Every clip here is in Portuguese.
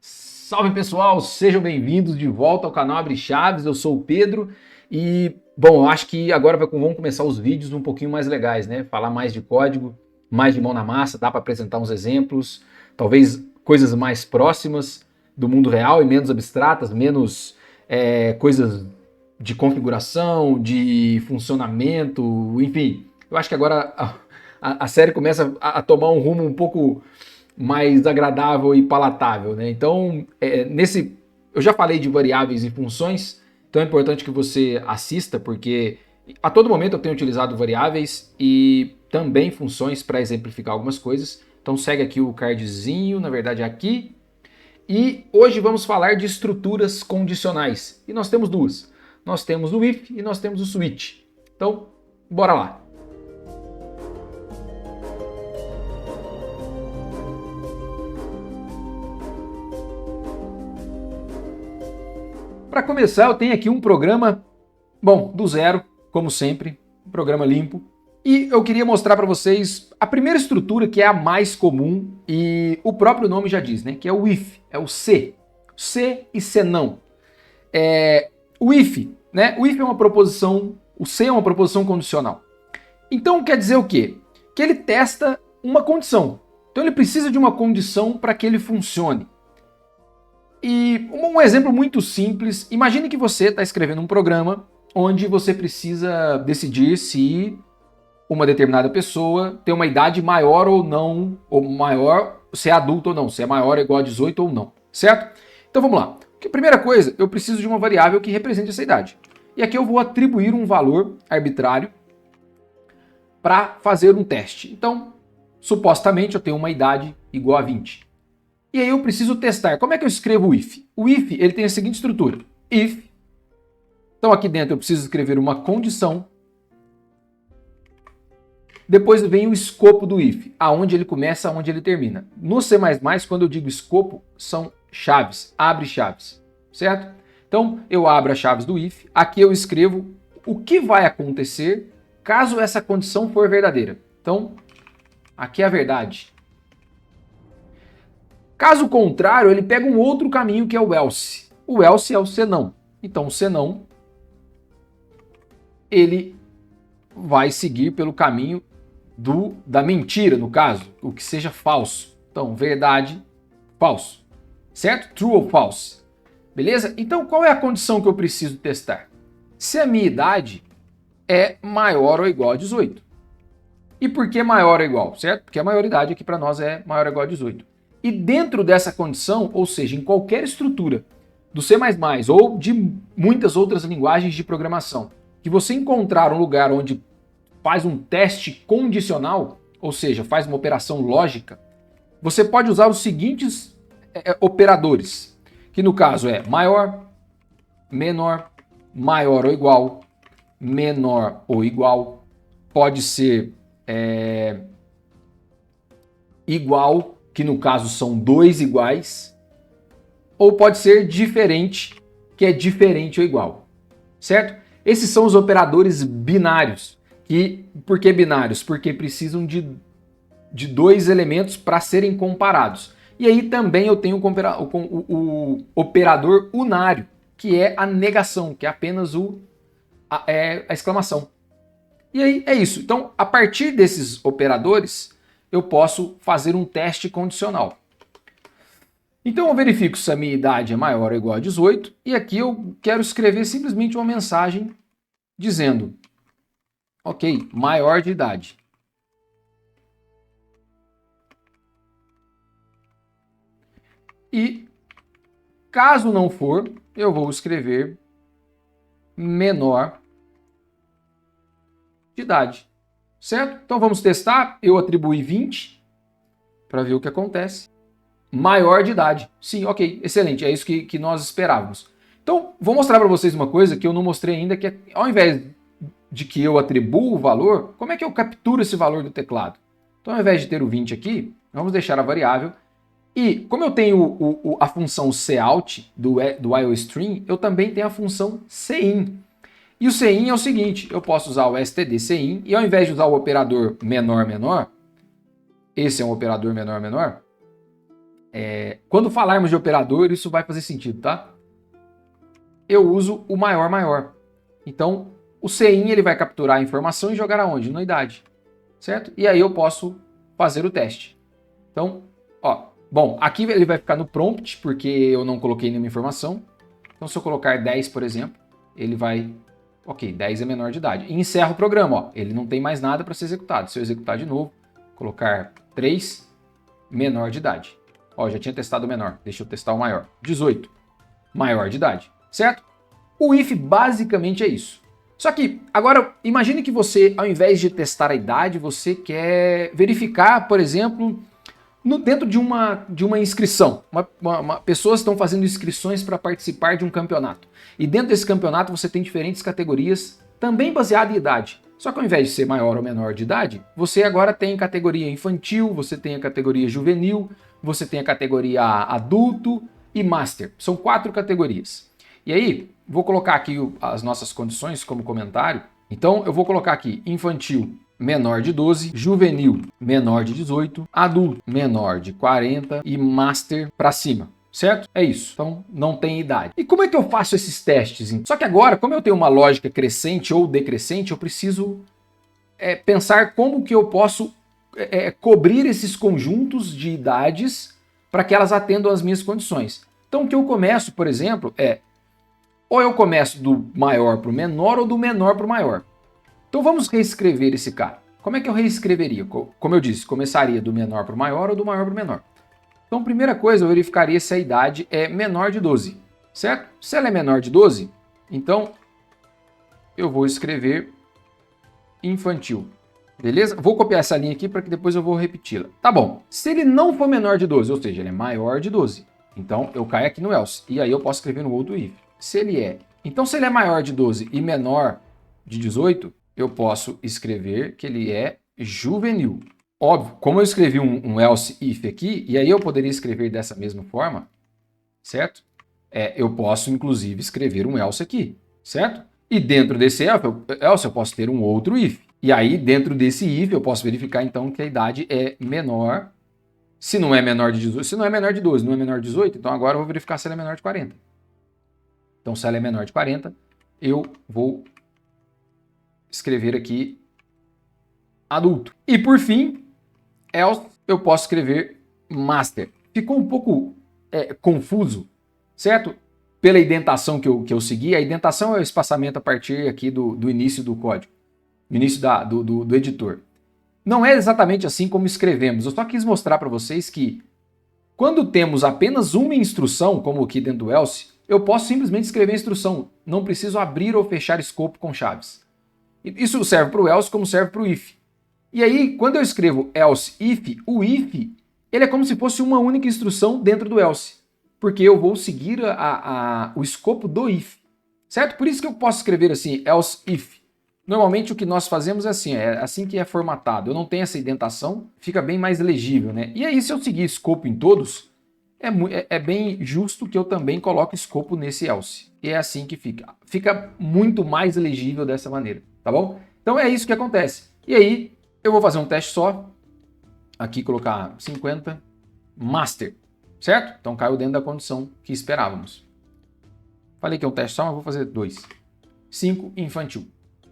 Salve pessoal, sejam bem-vindos de volta ao canal Abre Chaves. Eu sou o Pedro e, bom, eu acho que agora vamos começar os vídeos um pouquinho mais legais, né? Falar mais de código, mais de mão na massa, dá para apresentar uns exemplos, talvez coisas mais próximas do mundo real e menos abstratas, menos coisas de configuração, de funcionamento, enfim. Eu acho que agora a série começa a tomar um rumo um pouco mais agradável e palatável, né? Então, eu já falei de variáveis e funções, então é importante que você assista, porque a todo momento eu tenho utilizado variáveis e também funções para exemplificar algumas coisas. Então segue aqui o cardzinho, na verdade é aqui. E hoje vamos falar de estruturas condicionais. E nós temos duas. Nós temos o if e nós temos o switch. Então, bora lá. Para começar, eu tenho aqui um programa, bom, do zero, como sempre, um programa limpo. E eu queria mostrar para vocês a primeira estrutura, que é a mais comum, e o próprio nome já diz, né? Que é o if, é o se. Se e se não. O if, né? O if é uma proposição, o se é uma proposição condicional. Então quer dizer o quê? Que ele testa uma condição. Então ele precisa de uma condição para que ele funcione. E um exemplo muito simples, imagine que você está escrevendo um programa onde você precisa decidir se uma determinada pessoa tem uma idade maior ou não, ou maior, se é adulto ou não, se é maior ou igual a 18 ou não, certo? Então vamos lá. A primeira coisa, eu preciso de uma variável que represente essa idade. E aqui eu vou atribuir um valor arbitrário para fazer um teste. Então, supostamente eu tenho uma idade igual a 20. E aí eu preciso testar. Como é que eu escrevo o if? O if ele tem a seguinte estrutura. If. Então aqui dentro eu preciso escrever uma condição. Depois vem o escopo do if. Aonde ele começa, aonde ele termina. No C++, quando eu digo escopo, são chaves. Abre chaves. Certo? Então eu abro as chaves do if. Aqui eu escrevo o que vai acontecer caso essa condição for verdadeira. Então aqui é a verdade. Caso contrário, ele pega um outro caminho que é o else. O else é o senão. Então, o senão, ele vai seguir pelo caminho da mentira, no caso, o que seja falso. Então, verdade, falso. Certo? True ou false. Beleza? Então, qual é a condição que eu preciso testar? Se a minha idade é maior ou igual a 18. E por que maior ou igual? Certo? Porque a maioridade aqui para nós é maior ou igual a 18. E dentro dessa condição, ou seja, em qualquer estrutura do C++ ou de muitas outras linguagens de programação, que você encontrar um lugar onde faz um teste condicional, ou seja, faz uma operação lógica, você pode usar os seguintes operadores, que no caso é maior, menor, maior ou igual, menor ou igual, pode ser igual, que no caso são dois iguais, ou pode ser diferente, que é diferente ou igual, certo? Esses são os operadores binários. Por que binários? Porque precisam de dois elementos para serem comparados. E aí também eu tenho o operador unário, que é a negação, que é apenas a exclamação. E aí é isso. Então, a partir desses operadores, eu posso fazer um teste condicional. Então eu verifico se a minha idade é maior ou igual a 18 e aqui eu quero escrever simplesmente uma mensagem dizendo, ok, maior de idade. E caso não for, eu vou escrever menor de idade. Certo? Então vamos testar. Eu atribuí 20 para ver o que acontece. Maior de idade. Sim, ok, excelente. É isso que nós esperávamos. Então, vou mostrar para vocês uma coisa que eu não mostrei ainda, que é, ao invés de que eu atribuo o valor, como é que eu capturo esse valor do teclado? Então, ao invés de ter o 20 aqui, vamos deixar a variável. E, como eu tenho a função cout do IOStream, eu também tenho a função cin. E o cin é o seguinte, eu posso usar o std cin e ao invés de usar o operador menor, menor, esse é um operador menor, menor, Quando falarmos de operador, isso vai fazer sentido, tá? Eu uso o maior maior. Então, o CIN ele vai capturar a informação e jogar aonde? Na idade, certo? E aí eu posso fazer o teste. Então, ó, bom, aqui ele vai ficar no prompt, porque eu não coloquei nenhuma informação. Então, se eu colocar 10, por exemplo, ele vai... Ok, 10 é menor de idade. E encerra o programa, ó. Ele não tem mais nada para ser executado. Se eu executar de novo, colocar 3, menor de idade. Ó, já tinha testado o menor. Deixa eu testar o maior. 18, maior de idade, certo? O if basicamente é isso. Só que, agora, imagine que você, ao invés de testar a idade, você quer verificar, por exemplo, dentro de uma inscrição. Pessoas estão fazendo inscrições para participar de um campeonato. E dentro desse campeonato você tem diferentes categorias, também baseadas em idade. Só que ao invés de ser maior ou menor de idade, você agora tem categoria infantil, você tem a categoria juvenil, você tem a categoria adulto e master. São 4 categorias. E aí, vou colocar aqui as nossas condições como comentário. Então, eu vou colocar aqui infantil menor de 12, juvenil menor de 18, adulto menor de 40 e master para cima. Certo? É isso. Então, não tem idade. E como é que eu faço esses testes? Só que agora, como eu tenho uma lógica crescente ou decrescente, eu preciso pensar como que eu posso cobrir esses conjuntos de idades para que elas atendam às minhas condições. Então, o que eu começo, por exemplo, ou eu começo do maior para o menor ou do menor para o maior. Então, vamos reescrever esse cara. Como é que eu reescreveria? Como eu disse, começaria do menor para o maior ou do maior para o menor. Então, primeira coisa, eu verificaria se a idade é menor de 12, certo? Se ela é menor de 12, então eu vou escrever infantil, beleza? Vou copiar essa linha aqui para que depois eu vou repeti-la. Tá bom. Se ele não for menor de 12, ou seja, ele é maior de 12, então eu caio aqui no else. E aí eu posso escrever no outro if. Se ele é maior de 12 e menor de 18, eu posso escrever que ele é juvenil. Óbvio, como eu escrevi um else if aqui, e aí eu poderia escrever dessa mesma forma, certo? Eu posso, inclusive, escrever um else aqui, certo? E dentro desse else eu posso ter um outro if. E aí, dentro desse if, eu posso verificar, então, que a idade é menor. Se não é menor de 18, se não é menor de 12, não é menor de 18, então agora eu vou verificar se ela é menor de 40. Então, se ela é menor de 40, eu vou escrever aqui adulto. E, por fim, else, eu posso escrever master. Ficou um pouco confuso, certo? Pela indentação que eu segui. A indentação é o espaçamento a partir aqui do início do código, do início do editor. Não é exatamente assim como escrevemos. Eu só quis mostrar para vocês que quando temos apenas uma instrução, como aqui dentro do else, eu posso simplesmente escrever a instrução. Não preciso abrir ou fechar escopo com chaves. Isso serve para o else como serve para o if. E aí, quando eu escrevo else if, o if ele é como se fosse uma única instrução dentro do else, porque eu vou seguir o escopo do if, certo? Por isso que eu posso escrever assim, else if. Normalmente o que nós fazemos é assim que é formatado. Eu não tenho essa indentação, fica bem mais legível, né? E aí, se eu seguir escopo em todos, é bem justo que eu também coloque escopo nesse else. E é assim que fica. Fica muito mais legível dessa maneira, tá bom? Então é isso que acontece. E aí, eu vou fazer um teste só. Aqui colocar 50, master, certo? Então caiu dentro da condição que esperávamos. Falei que é um teste só, mas vou fazer 2. 5, infantil,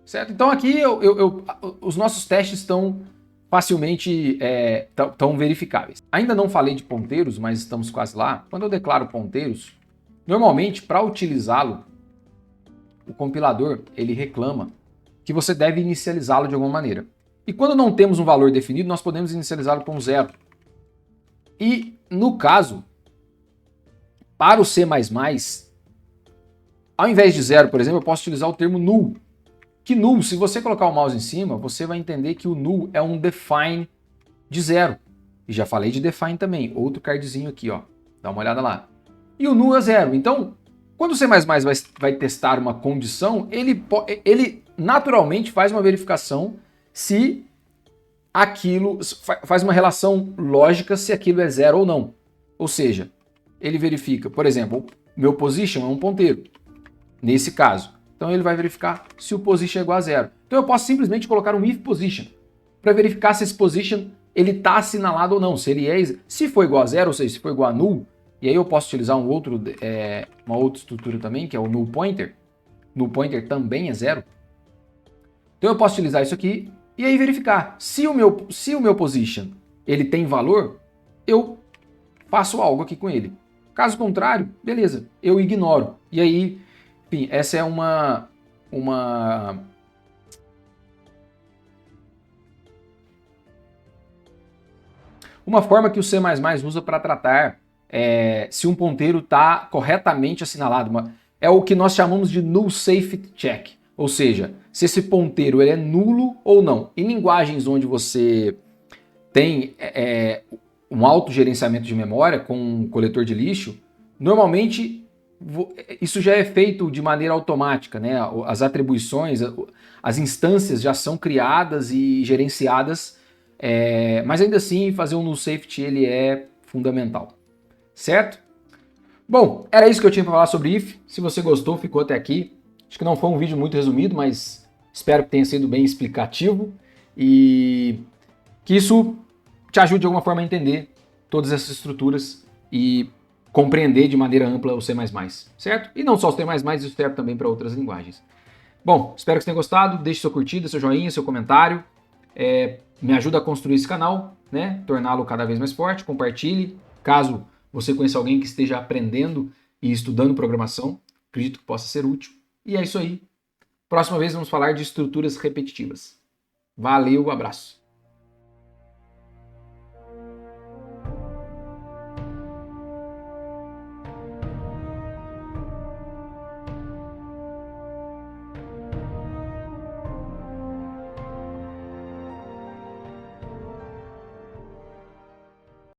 certo? Então aqui os nossos testes estão facilmente tão verificáveis. Ainda não falei de ponteiros, mas estamos quase lá. Quando eu declaro ponteiros, normalmente para utilizá-lo, o compilador ele reclama que você deve inicializá-lo de alguma maneira. E quando não temos um valor definido, nós podemos inicializá-lo com 0. E, no caso, para o C++, ao invés de 0, por exemplo, eu posso utilizar o termo null. Que null, se você colocar o mouse em cima, você vai entender que o null é um define de 0. E já falei de define também, outro cardzinho aqui, ó. Dá uma olhada lá. E o null é 0. Então, quando o C++ vai testar uma condição, ele naturalmente faz uma verificação se aquilo faz uma relação lógica se aquilo é 0 ou não. Ou seja, ele verifica, por exemplo, meu position é um ponteiro, nesse caso. Então ele vai verificar se o position é igual a 0. Então eu posso simplesmente colocar um if position para verificar se esse position ele está assinalado ou não, se for igual a zero, ou seja, se for igual a null, e aí eu posso utilizar uma outra estrutura também, que é o null pointer. Null pointer também é zero. Então eu posso utilizar isso aqui e aí verificar. Se o meu position ele tem valor, eu faço algo aqui com ele. Caso contrário, beleza, eu ignoro. E aí, enfim, essa é uma forma que o C++ usa para tratar se um ponteiro está corretamente assinalado. É o que nós chamamos de null safety check, ou seja, se esse ponteiro ele é nulo ou não. Em linguagens onde você tem um autogerenciamento de memória com um coletor de lixo, normalmente isso já é feito de maneira automática, né? As atribuições, as instâncias já são criadas e gerenciadas, mas ainda assim fazer um null safety ele é fundamental, certo? Bom, era isso que eu tinha para falar sobre if. Se você gostou, ficou até aqui. Acho que não foi um vídeo muito resumido, mas espero que tenha sido bem explicativo e que isso te ajude de alguma forma a entender todas essas estruturas e compreender de maneira ampla o C++, certo? E não só o C++, isso serve também para outras linguagens. Bom, espero que você tenha gostado. Deixe sua curtida, seu joinha, seu comentário. Me ajuda a construir esse canal, né? Torná-lo cada vez mais forte. Compartilhe. Caso você conheça alguém que esteja aprendendo e estudando programação, acredito que possa ser útil. E é isso aí. Próxima vez vamos falar de estruturas repetitivas. Valeu, abraço.